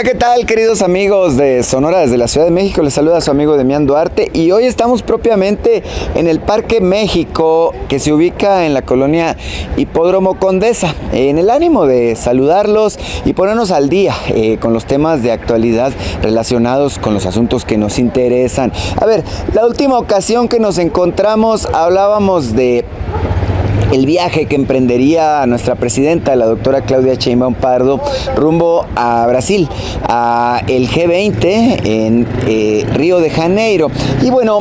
¿qué tal, queridos amigos de Sonora desde la Ciudad de México? Les saluda su amigo Demián Duarte y hoy estamos propiamente en el Parque México, que se ubica en la colonia Hipódromo Condesa, en el ánimo de saludarlos y ponernos al día con los temas de actualidad relacionados con los asuntos que nos interesan. A ver, la última ocasión que nos encontramos hablábamos de el viaje que emprendería nuestra presidenta, la doctora Claudia Sheinbaum Pardo, rumbo a Brasil, a el G20 en Río de Janeiro. Y bueno,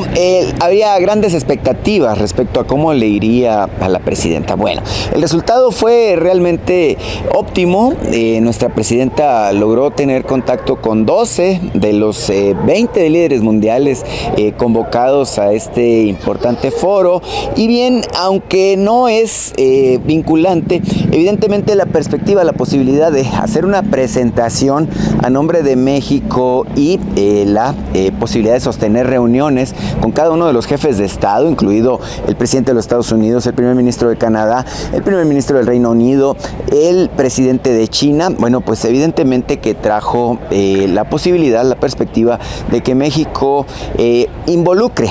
había grandes expectativas respecto a cómo le iría a la presidenta. Bueno, el resultado fue realmente óptimo. Nuestra presidenta logró tener contacto con 12 de los 20 líderes mundiales convocados a este importante foro. Y bien, aunque no es vinculante, evidentemente la perspectiva, la posibilidad de hacer una presentación a nombre de México y la posibilidad de sostener reuniones con cada uno de los jefes de Estado, incluido el presidente de los Estados Unidos, el primer ministro de Canadá, el primer ministro del Reino Unido, el presidente de China, bueno, pues evidentemente que trajo la posibilidad, la perspectiva de que México involucre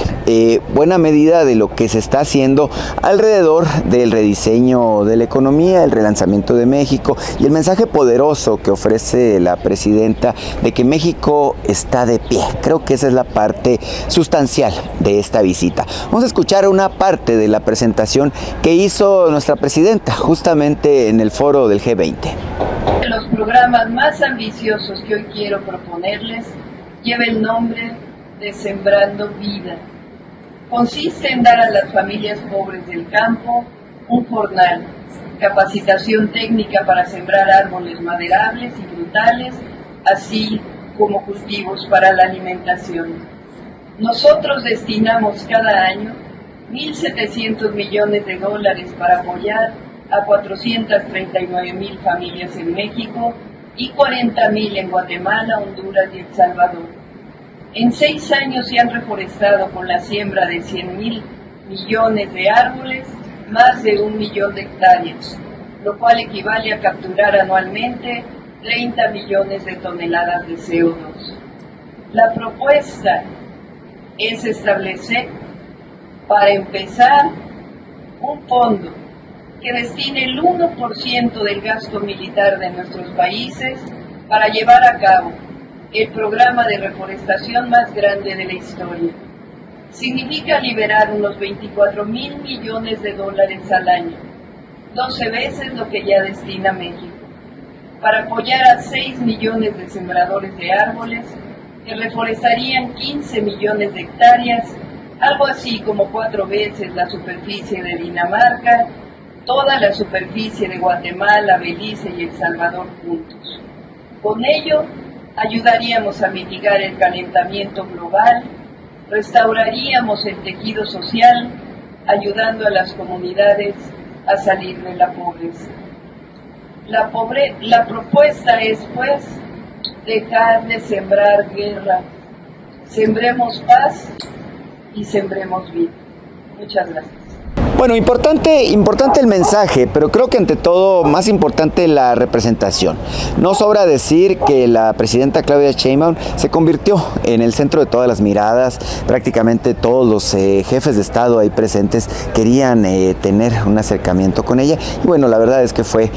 buena medida de lo que se está haciendo alrededor del rediseño de la economía, el relanzamiento de México y el mensaje poderoso que ofrece la presidenta de que México está de pie. Creo que esa es la parte sustancial de esta visita. Vamos a escuchar una parte de la presentación que hizo nuestra presidenta justamente en el foro del G20. Los programas más ambiciosos que hoy quiero proponerles lleva el nombre de Sembrando Vida. Consiste en dar a las familias pobres del campo un jornal, capacitación técnica para sembrar árboles maderables y frutales, así como cultivos para la alimentación. Nosotros destinamos cada año 1.700 millones de dólares para apoyar a 439,000 familias en México y 40,000 en Guatemala, Honduras y El Salvador. En 6 años se han reforestado con la siembra de 100,000 millones de árboles más de 1 millón de hectáreas, lo cual equivale a capturar anualmente 30 millones de toneladas de CO2. La propuesta es establecer, para empezar, un fondo que destine el 1% del gasto militar de nuestros países para llevar a cabo el programa de reforestación más grande de la historia. Significa liberar unos 24,000 millones de dólares al año, 12 veces lo que ya destina México, para apoyar a 6 millones de sembradores de árboles que reforestarían 15 millones de hectáreas, algo así como 4 veces la superficie de Dinamarca, toda la superficie de Guatemala, Belice y El Salvador juntos. Con ello, ayudaríamos a mitigar el calentamiento global, restauraríamos el tejido social, ayudando a las comunidades a salir de la pobreza. La propuesta es, pues, dejar de sembrar guerra. Sembremos paz y sembremos vida. Muchas gracias. Bueno, importante el mensaje, pero creo que ante todo más importante la representación. No sobra decir que la presidenta Claudia Sheinbaum se convirtió en el centro de todas las miradas. Prácticamente todos los jefes de Estado ahí presentes querían tener un acercamiento con ella. Y bueno, la verdad es que fue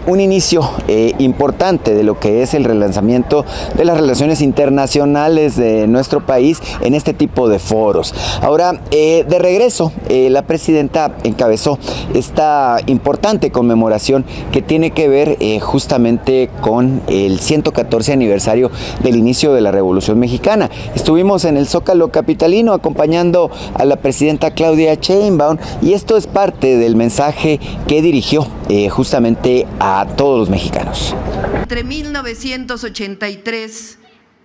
un inicio importante de lo que es el relanzamiento de las relaciones internacionales de nuestro país en este tipo de foros. Ahora, de regreso, la presidenta encabezó esta importante conmemoración que tiene que ver justamente con el 114 aniversario del inicio de la Revolución Mexicana. Estuvimos en el Zócalo capitalino acompañando a la presidenta Claudia Sheinbaum y esto es parte del mensaje que dirigió justamente a todos los mexicanos. Entre 1983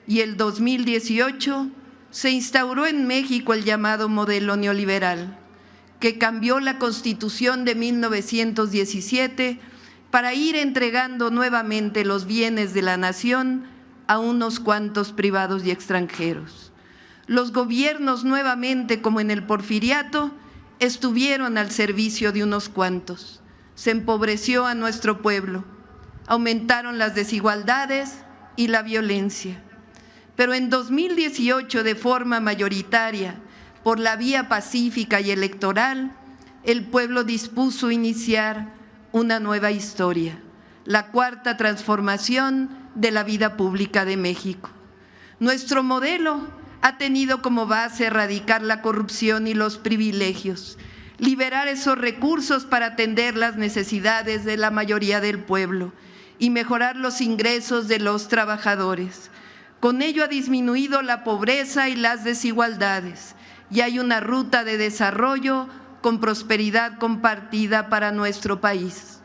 y el 2018 se instauró en México el llamado modelo neoliberal, que cambió la Constitución de 1917 para ir entregando nuevamente los bienes de la nación a unos cuantos privados y extranjeros. Los gobiernos nuevamente, como en el Porfiriato, estuvieron al servicio de unos cuantos. Se empobreció a nuestro pueblo, aumentaron las desigualdades y la violencia. Pero en 2018, de forma mayoritaria, por la vía pacífica y electoral, el pueblo dispuso iniciar una nueva historia, la cuarta transformación de la vida pública de México. Nuestro modelo ha tenido como base erradicar la corrupción y los privilegios, liberar esos recursos para atender las necesidades de la mayoría del pueblo y mejorar los ingresos de los trabajadores. Con ello ha disminuido la pobreza y las desigualdades, y hay una ruta de desarrollo con prosperidad compartida para nuestro país.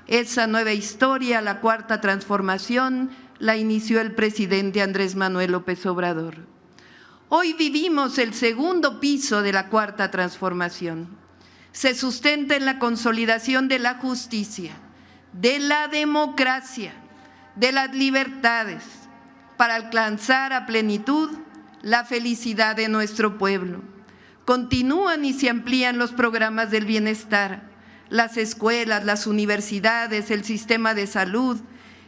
Esa nueva historia, la cuarta transformación, la inició el presidente Andrés Manuel López Obrador. Hoy vivimos el segundo piso de la cuarta transformación. Se sustenta en la consolidación de la justicia, de la democracia, de las libertades, para alcanzar a plenitud la felicidad de nuestro pueblo. Continúan y se amplían los programas del bienestar, las escuelas, las universidades, el sistema de salud.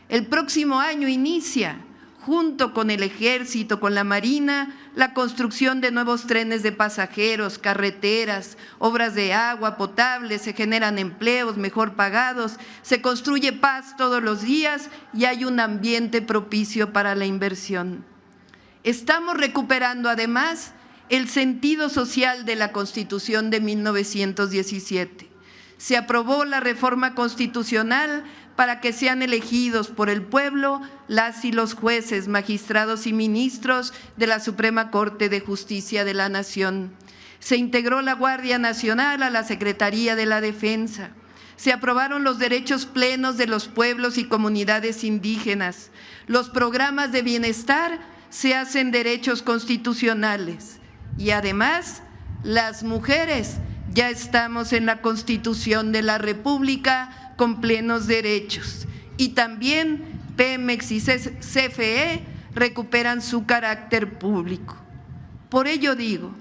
El próximo año inicia, junto con el Ejército, con la Marina, la construcción de nuevos trenes de pasajeros, carreteras, obras de agua potable, se generan empleos mejor pagados, se construye paz todos los días y hay un ambiente propicio para la inversión. Estamos recuperando además el sentido social de la Constitución de 1917. Se aprobó la reforma constitucional para que sean elegidos por el pueblo las y los jueces, magistrados y ministros de la Suprema Corte de Justicia de la Nación. Se integró la Guardia Nacional a la Secretaría de la Defensa. Se aprobaron los derechos plenos de los pueblos y comunidades indígenas. Los programas de bienestar se hacen derechos constitucionales. Y además, las mujeres ya estamos en la Constitución de la República con plenos derechos. Y también Pemex y CFE recuperan su carácter público. Por ello digo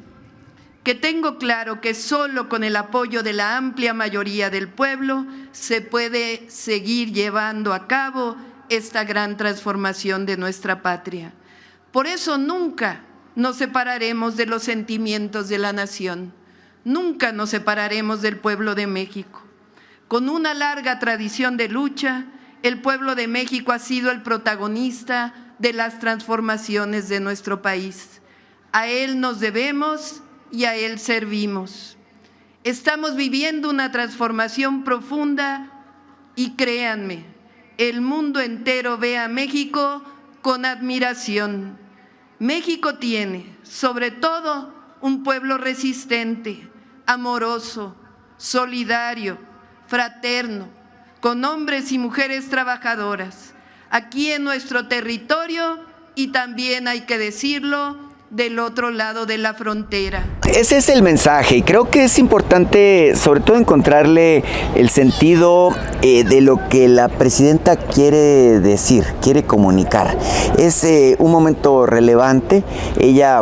que tengo claro que solo con el apoyo de la amplia mayoría del pueblo se puede seguir llevando a cabo esta gran transformación de nuestra patria. Por eso nunca nos separaremos de los sentimientos de la nación, nunca nos separaremos del pueblo de México. Con una larga tradición de lucha, el pueblo de México ha sido el protagonista de las transformaciones de nuestro país. A él nos debemos y a él servimos. Estamos viviendo una transformación profunda y créanme, el mundo entero ve a México con admiración. México tiene, sobre todo, un pueblo resistente, amoroso, solidario, fraterno, con hombres y mujeres trabajadoras, aquí en nuestro territorio y también, hay que decirlo, del otro lado de la frontera. Ese es el mensaje y creo que es importante sobre todo encontrarle el sentido de lo que la presidenta quiere decir, quiere comunicar. Es un momento relevante. Ella,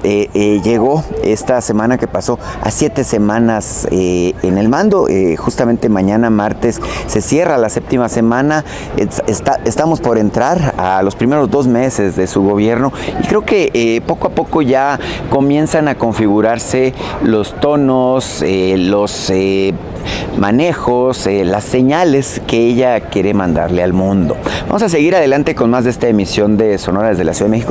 llegó esta semana que pasó a 7 semanas en el mando. Justamente mañana, martes, se cierra la 7ª semana. Estamos por entrar a los primeros 2 meses de su gobierno y creo que poco a poco ya comienzan a configurarse los tonos, los manejos, las señales que ella quiere mandarle al mundo. Vamos a seguir adelante con más de esta emisión de Sonora desde la Ciudad de México.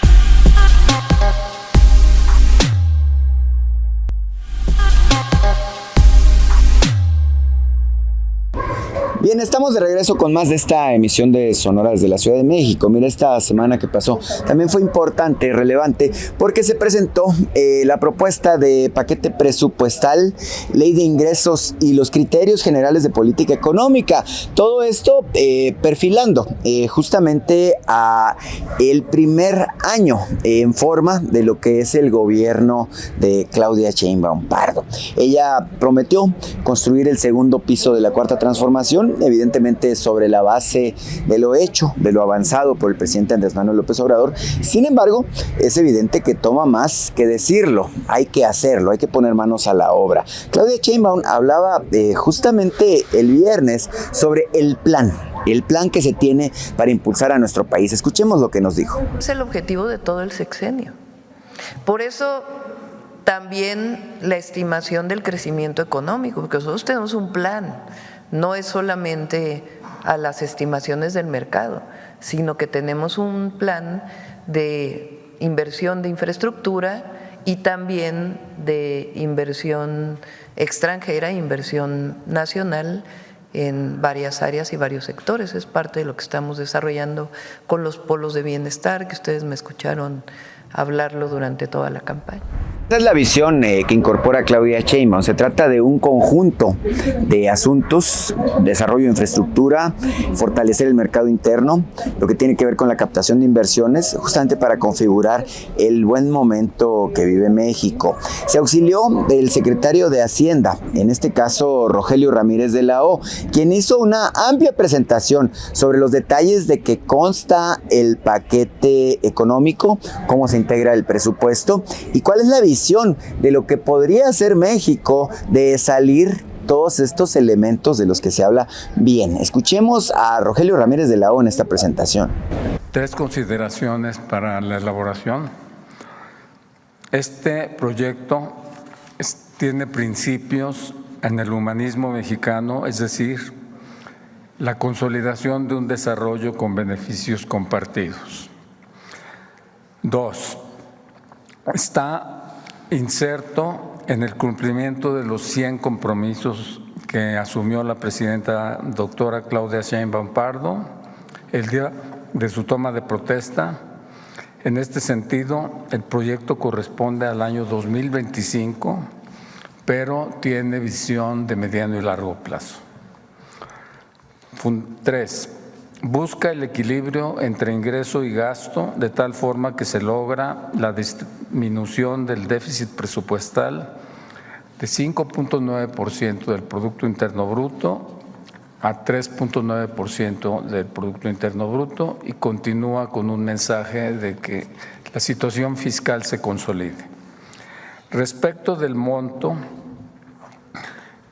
Bien, estamos de regreso con más de esta emisión de Sonora desde la Ciudad de México. Mira, esta semana que pasó también fue importante, relevante, porque se presentó la propuesta de paquete presupuestal, ley de ingresos y los criterios generales de política económica. Todo esto perfilando justamente a el primer año en forma de lo que es el gobierno de Claudia Sheinbaum Pardo. Ella prometió construir el segundo piso de la cuarta transformación. evidentemente sobre la base de lo hecho, de lo avanzado por el presidente Andrés Manuel López Obrador. Sin embargo, es evidente que toma más que decirlo, hay que hacerlo, hay que poner manos a la obra. Claudia Sheinbaum hablaba justamente el viernes sobre el plan que se tiene para impulsar a nuestro país. Escuchemos lo que nos dijo. Es el objetivo de todo el sexenio. Por eso también la estimación del crecimiento económico, porque nosotros tenemos un plan, no es solamente a las estimaciones del mercado, sino que tenemos un plan de inversión de infraestructura y también de inversión extranjera, inversión nacional en varias áreas y varios sectores. Es parte de lo que estamos desarrollando con los polos de bienestar, que ustedes me escucharon hablarlo durante toda la campaña. Esa es la visión que incorpora Claudia Sheinbaum. Se trata de un conjunto de asuntos: desarrollo de infraestructura, fortalecer el mercado interno, lo que tiene que ver con la captación de inversiones, justamente para configurar el buen momento que vive México. Se auxilió del secretario de Hacienda, en este caso Rogelio Ramírez de la O, quien hizo una amplia presentación sobre los detalles de qué consta el paquete económico, cómo se integra el presupuesto y cuál es la visión de lo que podría hacer México de salir todos estos elementos de los que se habla bien. Escuchemos a Rogelio Ramírez de la O en esta presentación. 3 consideraciones para la elaboración. Este proyecto tiene principios en el humanismo mexicano, es decir, la consolidación de un desarrollo con beneficios compartidos. 2. Está inserto en el cumplimiento de los 100 compromisos que asumió la presidenta doctora Claudia Sheinbaum Pardo el día de su toma de protesta. En este sentido, el proyecto corresponde al año 2025, pero tiene visión de mediano y largo plazo. 3. Busca el equilibrio entre ingreso y gasto de tal forma que se logra la disminución del déficit presupuestal de 5.9% del Producto Interno Bruto a 3.9% del Producto Interno Bruto y continúa con un mensaje de que la situación fiscal se consolide. Respecto del monto,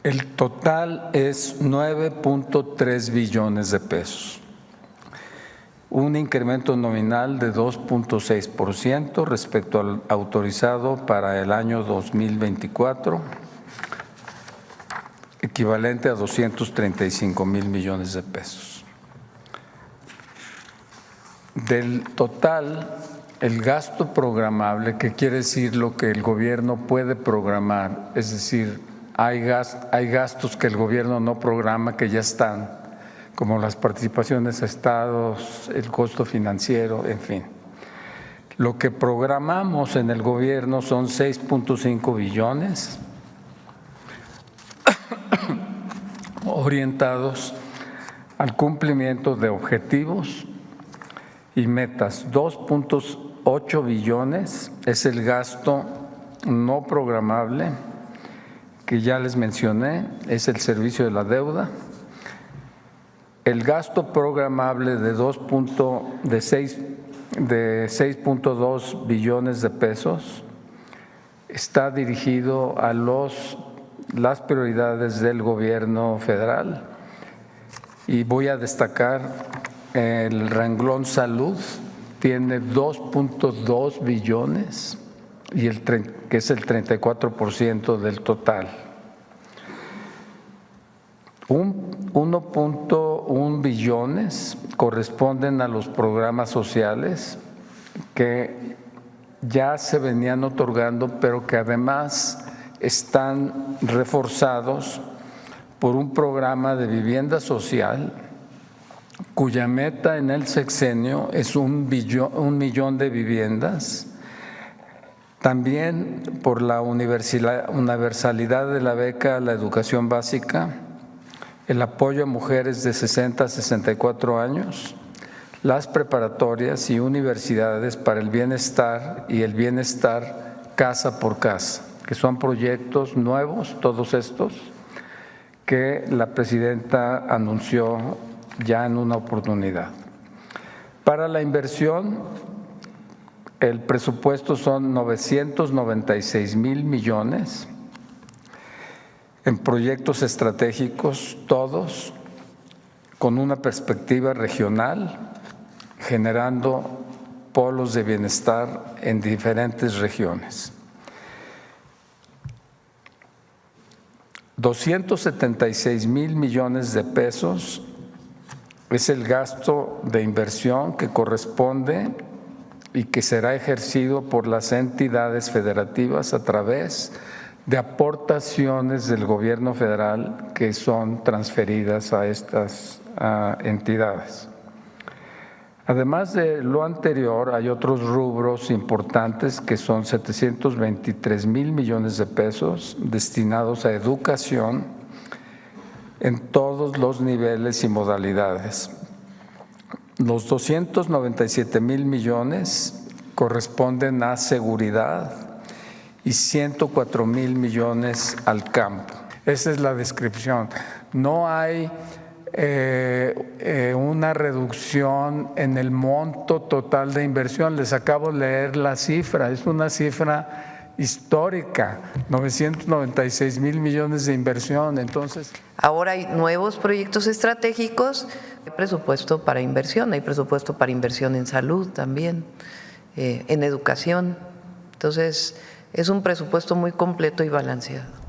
el total es 9.3 billones de pesos. Un incremento nominal de 2.6% respecto al autorizado para el año 2024, equivalente a 235,000 millones de pesos. Del total, el gasto programable, que quiere decir lo que el gobierno puede programar, es decir, hay gastos que el gobierno no programa que ya están, como las participaciones a estados, el costo financiero, en fin. Lo que programamos en el gobierno son 6.5 billones orientados al cumplimiento de objetivos y metas. 2.8 billones es el gasto no programable, que ya les mencioné, es el servicio de la deuda. El gasto programable de 6.2 billones de pesos está dirigido a las prioridades del gobierno federal y voy a destacar el renglón salud, tiene 2.2 billones y que es el 34% del total. 1.1 billones corresponden a los programas sociales que ya se venían otorgando, pero que además están reforzados por un programa de vivienda social cuya meta en el sexenio es 1 millón de viviendas. También por la universalidad de la beca a la educación básica, el apoyo a mujeres de 60 a 64 años, las preparatorias y universidades para el bienestar y el bienestar casa por casa, que son proyectos nuevos, todos estos, que la presidenta anunció ya en una oportunidad. Para la inversión, el presupuesto son 996,000 millones en proyectos estratégicos, todos con una perspectiva regional, generando polos de bienestar en diferentes regiones. 276,000 millones de pesos es el gasto de inversión que corresponde y que será ejercido por las entidades federativas a través de aportaciones del gobierno federal que son transferidas a estas entidades. Además de lo anterior, hay otros rubros importantes que son 723,000 millones de pesos destinados a educación en todos los niveles y modalidades. Los 297,000 millones corresponden a seguridad y 104,000 millones al campo. Esa es la descripción. No hay una reducción en el monto total de inversión. Les acabo de leer la cifra, es una cifra histórica, 996,000 millones de inversión. Entonces, ahora hay nuevos proyectos estratégicos, hay presupuesto para inversión, hay presupuesto para inversión en salud también, en educación. Entonces, es un presupuesto muy completo y balanceado.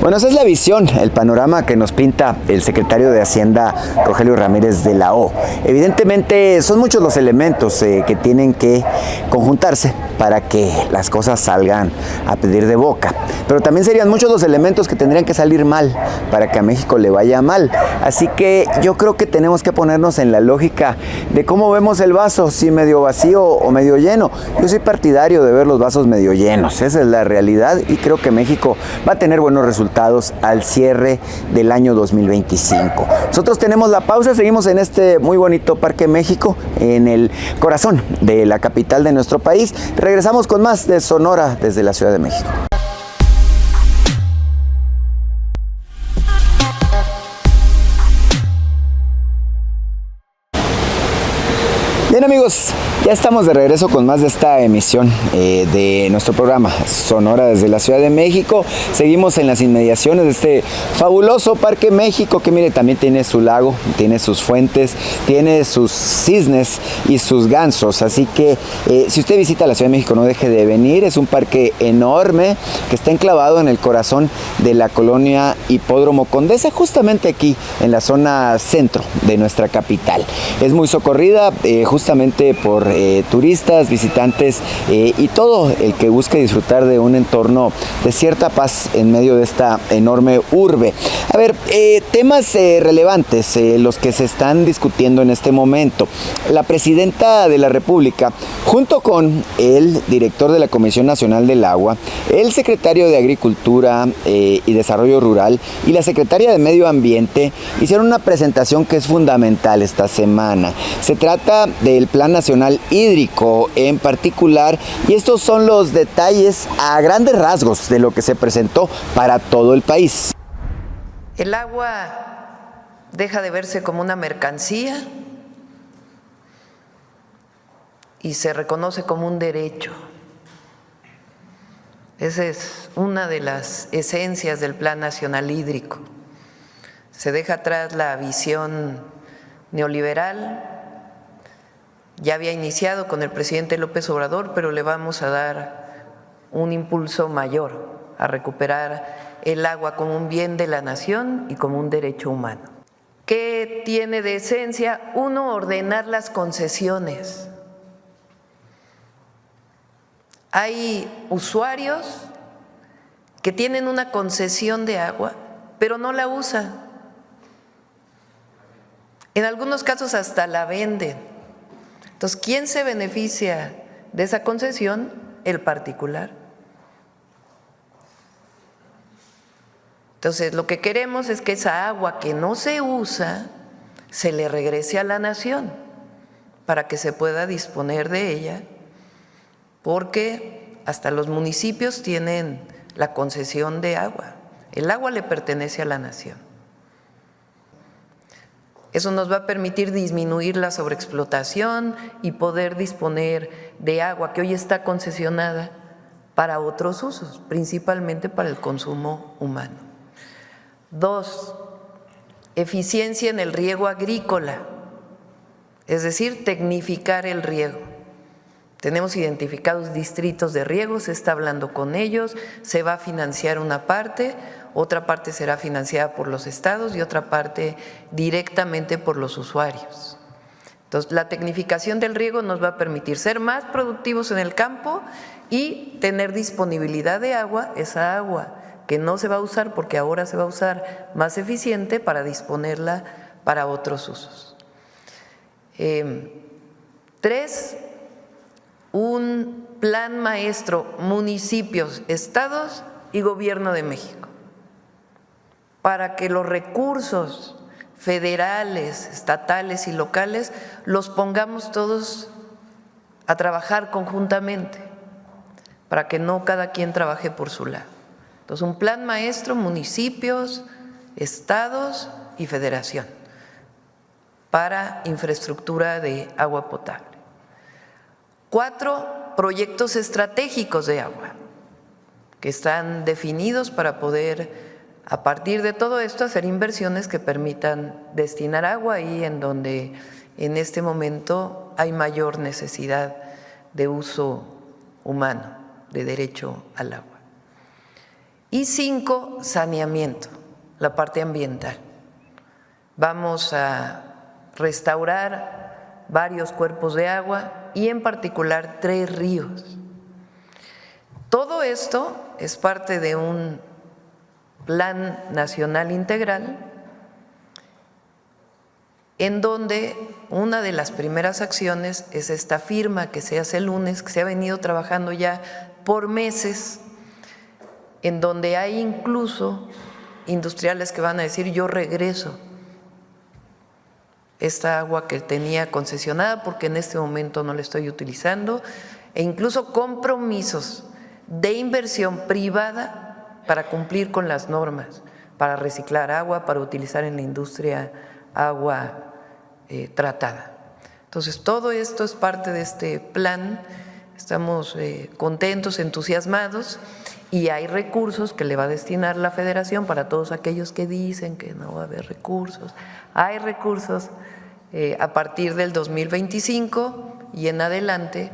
Bueno, esa es la visión, el panorama que nos pinta el secretario de Hacienda, Rogelio Ramírez de la O. Evidentemente son muchos los elementos que tienen que conjuntarse para que las cosas salgan a pedir de boca. Pero también serían muchos los elementos que tendrían que salir mal para que a México le vaya mal. Así que yo creo que tenemos que ponernos en la lógica de cómo vemos el vaso, si medio vacío o medio lleno. Yo soy partidario de ver los vasos medio llenos, esa es la realidad, y creo que México va a tener buenos resultados al cierre del año 2025. Nosotros tenemos la pausa, seguimos en este muy bonito Parque México, en el corazón de la capital de nuestro país. Regresamos con más de Sonora desde la Ciudad de México. Bien, amigos, ya estamos de regreso con más de esta emisión de nuestro programa Sonora desde la Ciudad de México. Seguimos en las inmediaciones de este fabuloso Parque México que, mire, también tiene su lago, tiene sus fuentes, tiene sus cisnes y sus gansos. Así que si usted visita la Ciudad de México, no deje de venir. Es un parque enorme que está enclavado en el corazón de la colonia Hipódromo Condesa, justamente aquí en la zona centro de nuestra capital. Es muy socorrida justamente por turistas, visitantes y todo el que busque disfrutar de un entorno de cierta paz en medio de esta enorme urbe. A ver, temas relevantes, los que se están discutiendo en este momento. La presidenta de la República, junto con el director de la Comisión Nacional del Agua, el secretario de Agricultura y Desarrollo Rural y la secretaria de Medio Ambiente, hicieron una presentación que es fundamental esta semana. Se trata del Plan Nacional Hídrico en particular, y estos son los detalles a grandes rasgos de lo que se presentó para todo el país. El agua deja de verse como una mercancía y se reconoce como un derecho. Esa es una de las esencias del Plan Nacional Hídrico. Se deja atrás la visión neoliberal. Ya había iniciado con el presidente López Obrador, pero le vamos a dar un impulso mayor a recuperar el agua como un bien de la nación y como un derecho humano. ¿Qué tiene de esencia? Uno, ordenar las concesiones. Hay usuarios que tienen una concesión de agua, pero no la usan. En algunos casos hasta la venden. Entonces, ¿quién se beneficia de esa concesión? El particular. Entonces, lo que queremos es que esa agua que no se usa se le regrese a la nación para que se pueda disponer de ella, porque hasta los municipios tienen la concesión de agua. El agua le pertenece a la nación. Eso nos va a permitir disminuir la sobreexplotación y poder disponer de agua que hoy está concesionada para otros usos, principalmente para el consumo humano. 2, eficiencia en el riego agrícola, es decir, tecnificar el riego. Tenemos identificados distritos de riego, se está hablando con ellos, se va a financiar una parte, otra parte será financiada por los estados y otra parte directamente por los usuarios. Entonces, la tecnificación del riego nos va a permitir ser más productivos en el campo y tener disponibilidad de agua, esa agua que no se va a usar porque ahora se va a usar más eficiente para disponerla para otros usos. 3, un plan maestro, municipios, estados y Gobierno de México, para que los recursos federales, estatales y locales los pongamos todos a trabajar conjuntamente, para que no cada quien trabaje por su lado. Entonces, un plan maestro, municipios, estados y federación para infraestructura de agua potable. 4, proyectos estratégicos de agua que están definidos para poder, a partir de todo esto, hacer inversiones que permitan destinar agua ahí en donde en este momento hay mayor necesidad de uso humano, de derecho al agua. Y 5, saneamiento, la parte ambiental. Vamos a restaurar varios cuerpos de agua y en particular 3 ríos. Todo esto es parte de un plan nacional integral en donde una de las primeras acciones es esta firma que se hace el lunes, que se ha venido trabajando ya por meses, en donde hay incluso industriales que van a decir yo regreso esta agua que tenía concesionada porque en este momento no la estoy utilizando, e incluso compromisos de inversión privada para cumplir con las normas, para reciclar agua, para utilizar en la industria agua tratada. Entonces, todo esto es parte de este plan, estamos contentos, entusiasmados, y hay recursos que le va a destinar la Federación para todos aquellos que dicen que no va a haber recursos. Hay recursos a partir del 2025 y en adelante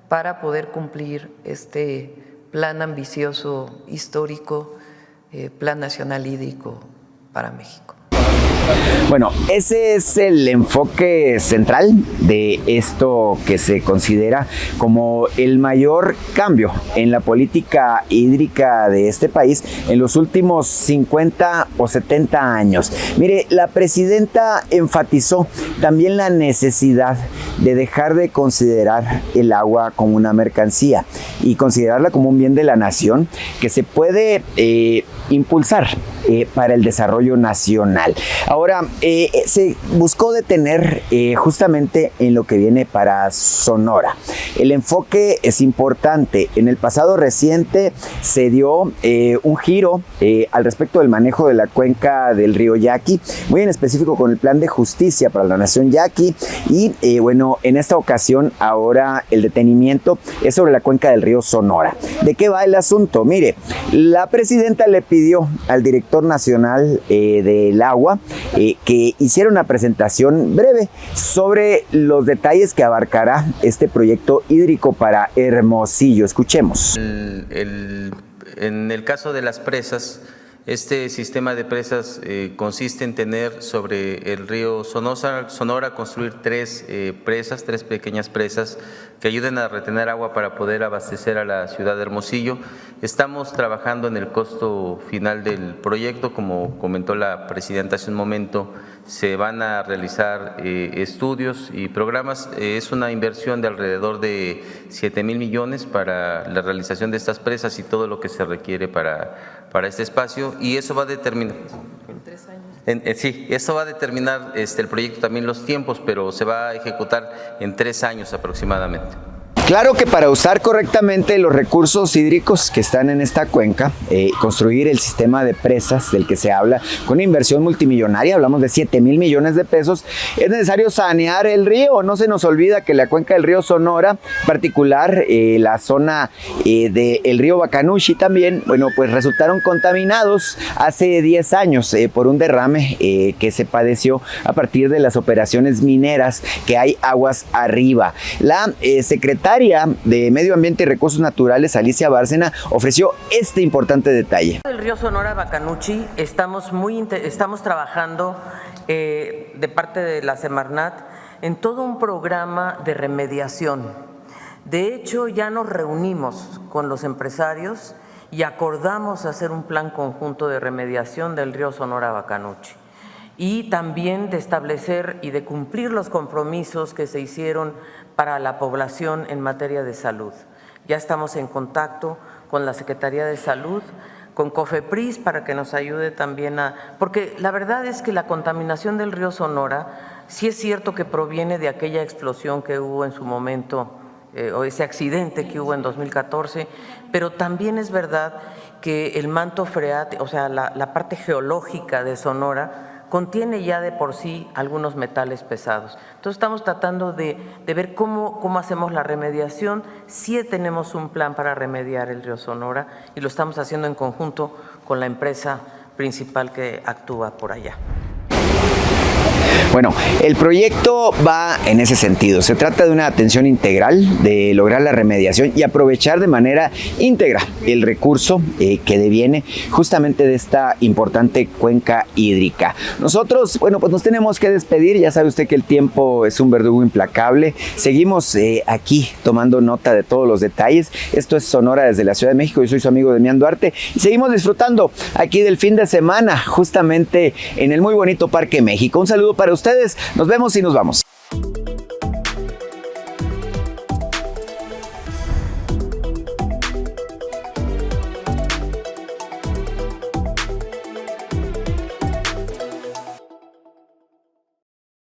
para poder cumplir este plan ambicioso, histórico, Plan Nacional Hídrico para México. Bueno, ese es el enfoque central de esto que se considera como el mayor cambio en la política hídrica de este país en los últimos 50 o 70 años. Mire, la presidenta enfatizó también la necesidad de dejar de considerar el agua como una mercancía y considerarla como un bien de la nación que se puede impulsar para el desarrollo nacional. Ahora, se buscó detener justamente en lo que viene para Sonora. El enfoque es importante. En el pasado reciente se dio un giro al respecto del manejo de la cuenca del río Yaqui, muy en específico con el plan de justicia para la nación Yaqui, y bueno, en esta ocasión ahora el detenimiento es sobre la cuenca del río Sonora. ¿De qué va el asunto? Mire, la presidenta le pidió al director nacional del agua que hiciera una presentación breve sobre los detalles que abarcará este proyecto hídrico para Hermosillo. Escuchemos. En el caso de las presas, este sistema de presas consiste en tener sobre el río Sonora construir 3 presas, 3 pequeñas presas que ayuden a retener agua para poder abastecer a la ciudad de Hermosillo. Estamos trabajando en el costo final del proyecto, como comentó la presidenta hace un momento. Se van a realizar estudios y programas. Es una inversión de alrededor de 7,000 millones para la realización de estas presas y todo lo que se requiere para este espacio, y eso va a determinar. ¿En 3 años? Sí, eso va a determinar el proyecto también los tiempos, pero se va a ejecutar en 3 años aproximadamente. Claro que para usar correctamente los recursos hídricos que están en esta cuenca, construir el sistema de presas del que se habla, con una inversión multimillonaria, hablamos de 7,000 millones de pesos, es necesario sanear el río. No se nos olvida que la cuenca del río Sonora, en particular la zona del río Bacanuchi también, bueno, pues resultaron contaminados hace 10 años por un derrame que se padeció a partir de las operaciones mineras que hay aguas arriba. La secretaria de Medio Ambiente y Recursos Naturales, Alicia Bárcena, ofreció este importante detalle. El río Sonora Bacanuchi estamos trabajando de parte de la Semarnat en todo un programa de remediación. De hecho, ya nos reunimos con los empresarios y acordamos hacer un plan conjunto de remediación del río Sonora Bacanuchi y también de establecer y de cumplir los compromisos que se hicieron para la población en materia de salud. Ya estamos en contacto con la Secretaría de Salud, con COFEPRIS para que nos ayude también porque la verdad es que la contaminación del río Sonora sí es cierto que proviene de aquella explosión que hubo en su momento, o ese accidente que hubo en 2014, pero también es verdad que el manto freático, o sea, la parte geológica de Sonora, contiene ya de por sí algunos metales pesados. Entonces estamos tratando de ver cómo hacemos la remediación. Sí tenemos un plan para remediar el río Sonora y lo estamos haciendo en conjunto con la empresa principal que actúa por allá. Bueno, el proyecto va en ese sentido. Se trata de una atención integral, de lograr la remediación y aprovechar de manera íntegra el recurso que deviene justamente de esta importante cuenca hídrica. Nosotros, bueno, pues nos tenemos que despedir. Ya sabe usted que el tiempo es un verdugo implacable. Seguimos aquí tomando nota de todos los detalles. Esto es Sonora desde la Ciudad de México. Yo soy su amigo Demián Duarte y seguimos disfrutando aquí del fin de semana, justamente en el muy bonito Parque México. Un saludo para ustedes, nos vemos y nos vamos.